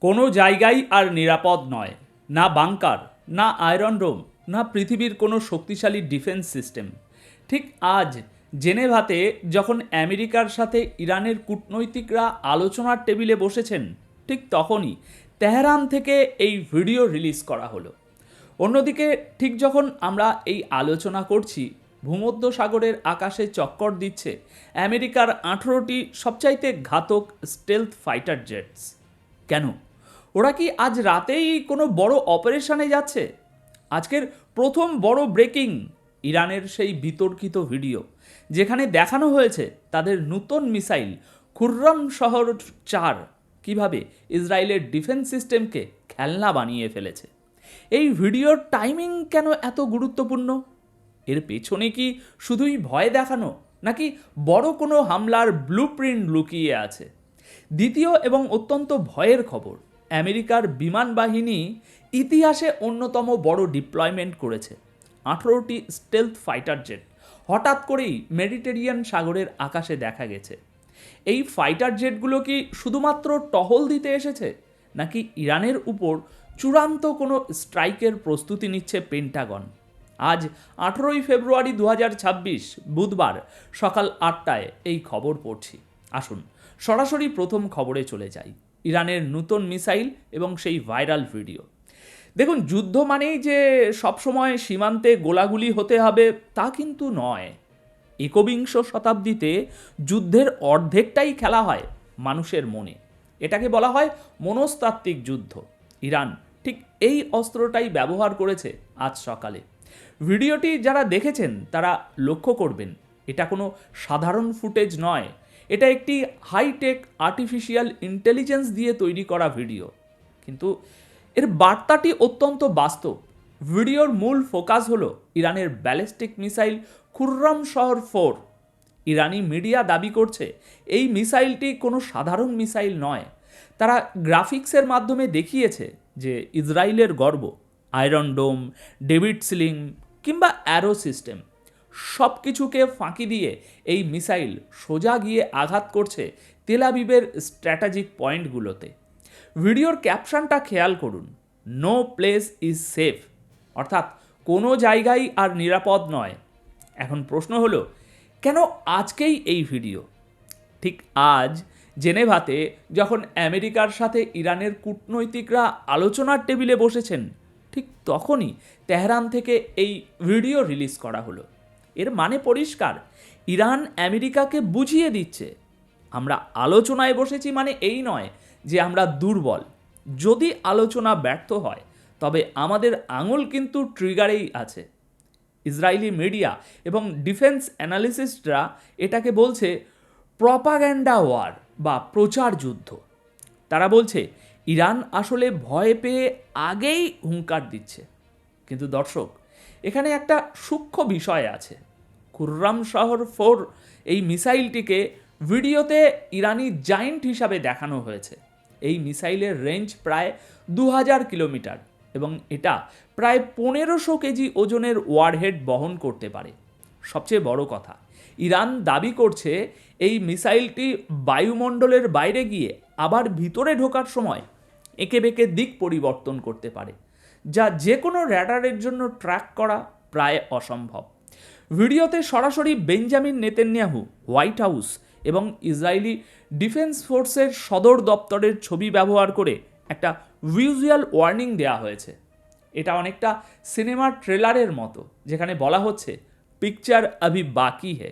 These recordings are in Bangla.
কোনো জায়গাই আর নিরাপদ নয়, না বাংকার, না আয়রন ডোম, না পৃথিবীর কোনো শক্তিশালী ডিফেন্স সিস্টেম। ঠিক আজ জেনেভাতে যখন আমেরিকার সাথে ইরানের কূটনৈতিকরা আলোচনার টেবিলে বসেছেন, ঠিক তখনই তেহরান থেকে এই ভিডিও রিলিজ করা হলো। অন্যদিকে ঠিক যখন আমরা এই আলোচনা করছি, ভূমধ্যসাগরের আকাশে চক্কর দিচ্ছে আমেরিকার 18টি সবচাইতে ঘাতক স্টেলথ ফাইটার জেটস। কেন? ওরা কি আজ রাতেই কোনো বড় অপারেশনে যাচ্ছে? আজকের প্রথম বড় ব্রেকিং, ইরানের সেই বিতর্কিত ভিডিও যেখানে দেখানো হয়েছে তাদের নূতন মিসাইল খুররম শহর 4 কিভাবে ইসরায়েলের ডিফেন্স সিস্টেমকে খেলনা বানিয়ে ফেলেছে। এই ভিডিওর টাইমিং কেন এত গুরুত্বপূর্ণ? এর পেছনে কি শুধুই ভয় দেখানো, নাকি বড় কোনো হামলার ব্লুপ্রিন্ট লুকিয়ে আছে? দ্বিতীয় এবং অত্যন্ত ভয়ের খবর, আমেরিকার বিমান বাহিনী ইতিহাসে অন্যতম বড় ডিপ্লয়মেন্ট করেছে। 18টি স্টেলথ ফাইটার জেট হঠাৎ করেই মেডিটেরিয়ান সাগরের আকাশে দেখা গেছে। এই ফাইটার জেটগুলো কি শুধুমাত্র টহল দিতে এসেছে, নাকি ইরানের উপর চূড়ান্ত কোনো স্ট্রাইকের প্রস্তুতি নিচ্ছে পেন্টাগন? আজ 18ই ফেব্রুয়ারি 2026 বুধবার সকাল 8টায় এই খবর পড়ছি। আসুন সরাসরি প্রথম খবরে চলে যাই, ইরানের নূতন মিসাইল এবং সেই ভাইরাল ভিডিও। দেখুন, যুদ্ধ মানেই যে সবসময় সীমান্তে গোলাগুলি হতে হবে তা কিন্তু নয়। একবিংশ শতাব্দীতে যুদ্ধের অর্ধেকটাই খেলা হয় মানুষের মনে। এটাকে বলা হয় মনস্তাত্ত্বিক যুদ্ধ। ইরান ঠিক এই অস্ত্রটাই ব্যবহার করেছে আজ সকালে। ভিডিওটি যারা দেখেছেন তারা লক্ষ্য করবেন, এটা কোনো সাধারণ ফুটেজ নয়, এটা একটি হাইটেক আর্টিফিশিয়াল ইন্টেলিজেন্স দিয়ে তৈরি করা ভিডিও। কিন্তু এর বার্তাটি অত্যন্ত বাস্তব। ভিডিওর মূল ফোকাস হলো ইরানের ব্যালিস্টিক মিসাইল খুররম শহর 4। ইরানি মিডিয়া দাবি করছে এই মিসাইলটি কোনো সাধারণ মিসাইল নয়। তারা গ্রাফিক্সের মাধ্যমে দেখিয়েছে যে ইসরায়েলের গর্ব, আয়রন ডোম, ডেভিড সিলিং কিংবা অ্যারো সিস্টেম সব কিছুকে ফাঁকি দিয়ে এই মিসাইল সোজা গিয়ে আঘাত করছে তেল আবিবের স্ট্র্যাটেজিক পয়েন্টগুলোতে। ভিডিওর ক্যাপশনটা খেয়াল করুন, নো প্লেস ইজ সেফ, অর্থাৎ কোনো জায়গাই আর নিরাপদ নয়। এখন প্রশ্ন হলো, কেন আজকেই এই ভিডিও? ঠিক আজ জেনেভাতে যখন আমেরিকার সাথে ইরানের কূটনৈতিকরা আলোচনার টেবিলে বসেছেন, ঠিক তখনই তেহরান থেকে এই ভিডিও রিলিজ করা হলো। এর মানে পরিষ্কার, ইরান আমেরিকাকে বুঝিয়ে দিচ্ছে, আমরা আলোচনায় বসেছি মানে এই নয় যে আমরা দুর্বল। যদি আলোচনা ব্যর্থ হয় তবে আমাদের আঙুল কিন্তু ট্রিগারেই আছে। ইসরায়েলি মিডিয়া এবং ডিফেন্স অ্যানালিস্টরা এটাকে বলছে প্রপাগ্যান্ডা ওয়ার বা প্রচার যুদ্ধ। তারা বলছে ইরান আসলে ভয় পেয়ে আগেই হুঙ্কার দিচ্ছে। কিন্তু দর্শক, এখানে একটা সূক্ষ্ম বিষয় আছে। খুররম শহর 4 এই মিসাইলটিকে ভিডিওতে ইরানি জায়েন্ট হিসাবে দেখানো হয়েছে। এই মিসাইলের রেঞ্জ প্রায় 2000 কিলোমিটার এবং এটা প্রায় 1500 কেজি ওজনের ওয়ারহেড বহন করতে পারে। সবচেয়ে বড় কথা, ইরান দাবি করছে এই মিসাইলটি বায়ুমণ্ডলের বাইরে গিয়ে আবার ভিতরে ঢোকার সময় এঁকে বেঁকে দিক পরিবর্তন করতে পারে, যা যে কোনো র্যাডারের জন্য ট্র্যাক করা প্রায় অসম্ভব। ভিডিওতে সরাসরি বেঞ্জামিন নেতানিয়াহু, হোয়াইট হাউস এবং ইসরায়েলি ডিফেন্স ফোর্সের সদর দপ্তরের ছবি ব্যবহার করে একটা ভিজুয়াল ওয়ার্নিং দেওয়া হয়েছে। এটা অনেকটা সিনেমার ট্রেলারের মতো, যেখানে বলা হচ্ছে পিকচার আভি বাকি হে।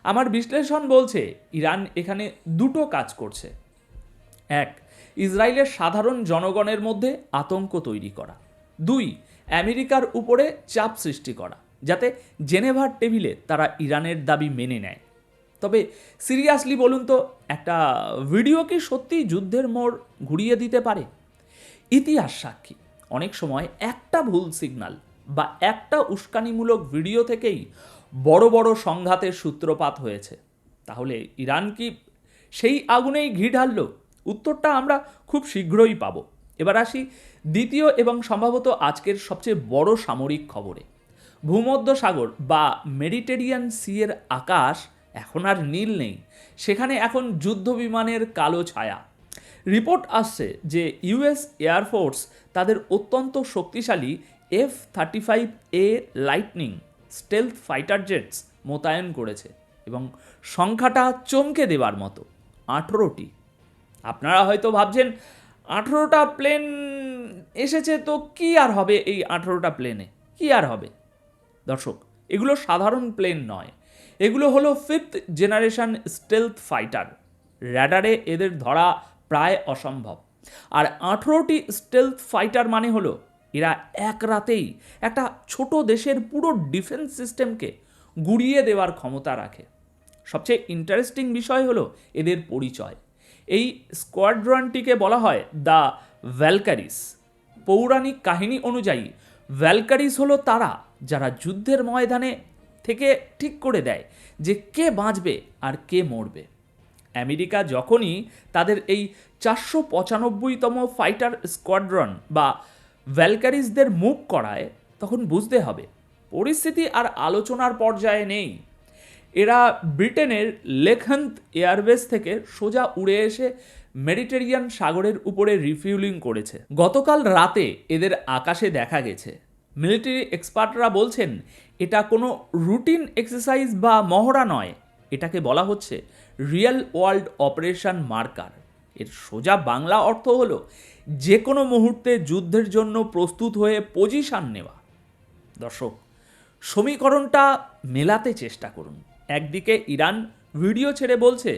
আমার বিশ্লেষণ বলছে ইরান এখানে দুটো কাজ করছে। এক, ইসরায়েলের সাধারণ জনগণের মধ্যে আতঙ্ক তৈরি করা। দুই, আমেরিকার উপরে চাপ সৃষ্টি করা, যাতে জেনেভার টেবিলে তারা ইরানের দাবি মেনে নেয়। তবে সিরিয়াসলি বলুন তো, একটা ভিডিও কি সত্যিই যুদ্ধের মোড় ঘুরিয়ে দিতে পারে? ইতিহাস সাক্ষী, অনেক সময় একটা ভুল সিগন্যাল বা একটা উস্কানিমূলক ভিডিও থেকেই বড় বড় সংঘাতের সূত্রপাত হয়েছে। তাহলে ইরান কি সেই আগুনেই ঘি ঢাললো? উত্তরটা আমরা খুব শীঘ্রই পাব। এবার আসি দ্বিতীয় এবং সম্ভবত আজকের সবচেয়ে বড় সামরিক খবরে। ভূমধ্যসাগর বা মেডিটেরিয়ান সি এর আকাশ এখন আর নীল নেই, সেখানে এখন যুদ্ধ বিমানের কালো ছায়া। রিপোর্ট আসছে যে ইউএস এয়ারফোর্স তাদের অত্যন্ত শক্তিশালী F-35A lightning stealth fighter jets মোতায়েন করেছে এবং সংখ্যাটা চমকে দেওয়ার মতো 18টি। আপনারা হয়তো ভাবছেন 18টা প্লেন এসেছে তো কি আর হবে এই 18টা প্লেনে, কি আর হবে? দর্শক, এগুলো সাধারণ প্লেন নয়, এগুলো হলো 5th জেনারেশন স্টেলথ ফাইটার। র্যাডারে এদের ধরা প্রায় অসম্ভব। আর 18টি স্টেলথ ফাইটার মানে হলো এরা এক রাতেই একটা ছোট দেশের পুরো ডিফেন্স সিস্টেমকে গুড়িয়ে দেওয়ার ক্ষমতা রাখে। সবচেয়ে ইন্টারেস্টিং বিষয় হলো এদের পরিচয়। এই স্কোয়াড্রনটিকে বলা হয় দ্য ভ্যালকারিস। পৌরাণিক কাহিনী অনুযায়ী ভ্যালকারিস হলো তারা যারা যুদ্ধের ময়দানে থেকে ঠিক করে দেয় যে কে বাঁচবে আর কে মরবে। আমেরিকা যখনই তাদের এই 495তম ফাইটার স্কোয়াড্রন বা ভ্যালকারিসদের মুভ করায়, তখন বুঝতে হবে পরিস্থিতি আর আলোচনার পর্যায়ে নেই। এরা ব্রিটেনের লেকহান্ত এয়ারবেস থেকে সোজা উড়ে এসে মেডিটেরিয়ান সাগরের উপরে রিফিউলিং করেছে। গতকাল রাতে এদের আকাশে দেখা গেছে। মিলিটারি এক্সপার্টরা বলছেন এটা কোনো রুটিন এক্সারসাইজ বা মহড়া নয়, এটাকে বলা হচ্ছে রিয়েল ওয়ার্ল্ড অপারেশন মার্কার। এর সোজা বাংলা অর্থ হলো যে কোনো মুহূর্তে যুদ্ধের জন্য প্রস্তুত হয়ে পজিশন নেওয়া। দর্শক, সমীকরণটা মেলাতে চেষ্টা করুন। একদিকে ইরান ভিডিও ছেড়ে বলছে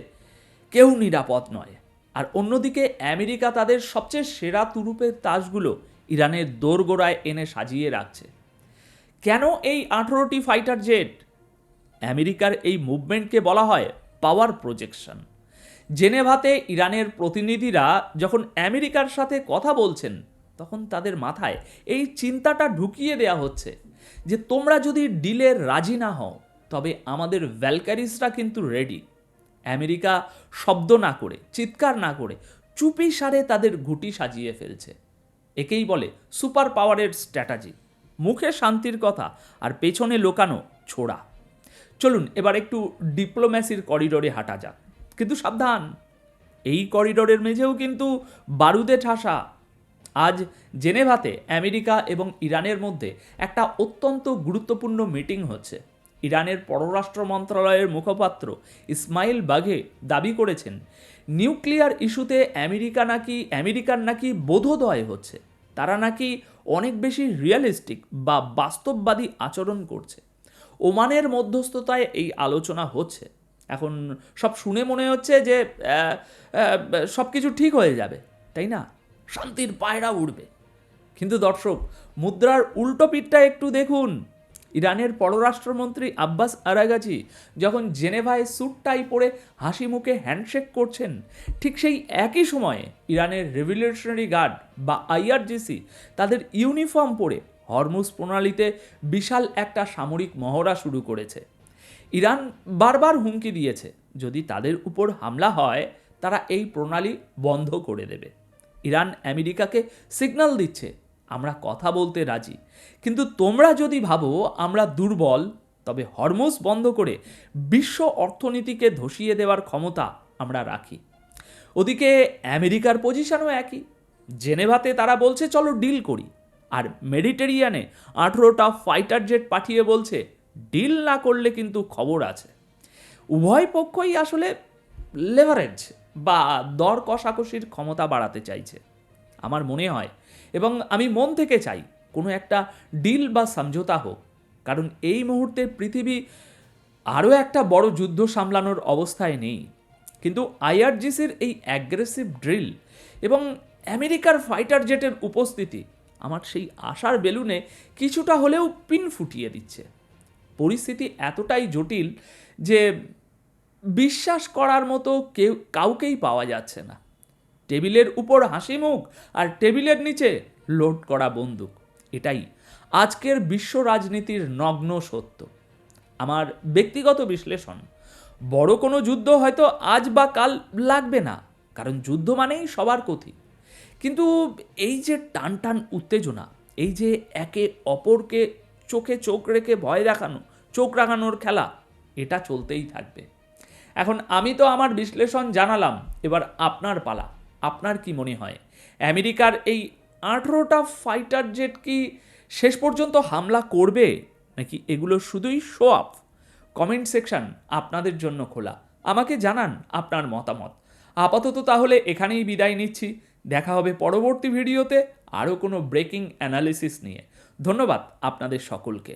কেউ নিরাপদ নয়, আর অন্যদিকে আমেরিকা তাদের সবচেয়ে সেরা তুরুপের তাসগুলো ইরানের দোরগোড়ায় এনে সাজিয়ে রাখছে। কেন এই 18টি ফাইটার জেট? আমেরিকার এই মুভমেন্টকে বলা হয় পাওয়ার প্রজেকশন। জেনেভাতে ইরানের প্রতিনিধিরা যখন আমেরিকার সাথে কথা বলছেন, তখন তাদের মাথায় এই চিন্তাটা ঢুকিয়ে দেয়া হচ্ছে যে তোমরা যদি ডিলে রাজি না হও, তবে আমাদের ভ্যালকারিসরা কিন্তু রেডি। আমেরিকা শব্দ না করে, চিৎকার না করে চুপি সারে তাদের ঘুঁটি সাজিয়ে ফেলছে। একেই বলে সুপার পাওয়ারের স্ট্র্যাটাজি। মুখে শান্তির কথা আর পেছনে লোকানো ছোড়া। চলুন এবার একটু ডিপ্লোম্যাসির করিডোরে হাঁটা যাক, কিন্তু সাবধান, এই করিডোরের মেঝেও কিন্তু বারুদে ঠাসা। আজ জেনেভাতে আমেরিকা এবং ইরানের মধ্যে একটা অত্যন্ত গুরুত্বপূর্ণ মিটিং হচ্ছে। ইরানের পররাষ্ট্র মন্ত্রণালয়ের মুখপাত্র ইসমাইল বাঘে দাবি করেছেন নিউক্লিয়ার ইস্যুতে আমেরিকার নাকি বোধোদয় হচ্ছে। তারা নাকি অনেক বেশি রিয়েলিস্টিক বা বাস্তববাদী আচরণ করছে। ওমানের মধ্যস্থতায় এই আলোচনা হচ্ছে। এখন সব শুনে মনে হচ্ছে যে সব কিছু ঠিক হয়ে যাবে, তাই না? শান্তির পায়রা উড়বে। কিন্তু দর্শক, মুদ্রার উল্টো পিঠটা একটু দেখুন। ইরানের পররাষ্ট্রমন্ত্রী আব্বাস আরাগাচি যখন জেনেভায় স্যুট টাই পরে হাসি মুখে হ্যান্ডশেক করছেন, ঠিক সেই একই সময়ে ইরানের রেভলিউশনারি গার্ড বা আইআরজিসি তাদের ইউনিফর্ম পরে হরমুজ প্রণালীতে বিশাল একটা সামরিক মহড়া শুরু করেছে। ইরান বারবার হুমকি দিয়েছে যদি তাদের উপর হামলা হয়, তারা এই প্রণালী বন্ধ করে দেবে। ইরান আমেরিকাকে সিগন্যাল দিচ্ছে আমরা কথা বলতে রাজি, কিন্তু তোমরা যদি ভাবো আমরা দুর্বল, তবে হরমুজ বন্ধ করে বিশ্ব অর্থনীতিকে ধসিয়ে দেওয়ার ক্ষমতা আমরা রাখি। ওদিকে আমেরিকার পজিশনও একই। জেনেভাতে তারা বলছে চলো ডিল করি, আর মেডিটেরিয়ানে 18টা ফাইটার জেট পাঠিয়ে বলছে ডিল না করলে কিন্তু খবর আছে। উভয় পক্ষই আসলে লেভারেজ বা দর কষাকষির ক্ষমতা বাড়াতে চাইছে। আমার মনে হয় এবং আমি মন থেকে চাই কোনো একটা ডিল বা সমঝোতা হোক, কারণ এই মুহূর্তে পৃথিবী আরও একটা বড় যুদ্ধ সামলানোর অবস্থায় নেই। কিন্তু আইআরজিসির এই অ্যাগ্রেসিভ ড্রিল এবং আমেরিকার ফাইটার জেটের উপস্থিতি আমার সেই আশার বেলুনে কিছুটা হলেও পিন ফুটিয়ে দিচ্ছে। পরিস্থিতি এতটাই জটিল যে বিশ্বাস করার মতো কাউকেই পাওয়া যাচ্ছে না। টেবিলের উপর হাসি মুখ আর টেবিলের নিচে লোড করা বন্দুক, এটাই আজকের বিশ্ব রাজনীতির নগ্ন সত্য। আমার ব্যক্তিগত বিশ্লেষণ, বড় কোনো যুদ্ধ হয়তো আজ বা কাল লাগবে না, কারণ যুদ্ধ মানেই সবার ক্ষতি। কিন্তু এই যে টান টান উত্তেজনা, এই যে একে অপরকে চোখে চোখ রেখে ভয় দেখানো, চোখ রাঙানোর খেলা, এটা চলতেই থাকবে। এখন আমি তো আমার বিশ্লেষণ জানালাম, এবার আপনার পালা। আপনার কি মনে হয় আমেরিকার এই 18টা ফাইটার জেট কি শেষ পর্যন্ত হামলা করবে, নাকি এগুলো শুধুই শো অফ? কমেন্ট সেকশন আপনাদের জন্য খোলা, আমাকে জানান আপনার মতামত। আপাতত তাহলে এখানেই বিদায় নিচ্ছি, দেখা হবে পরবর্তী ভিডিওতে আরও কোনো ব্রেকিং অ্যানালিসিস নিয়ে। ধন্যবাদ আপনাদের সকলকে।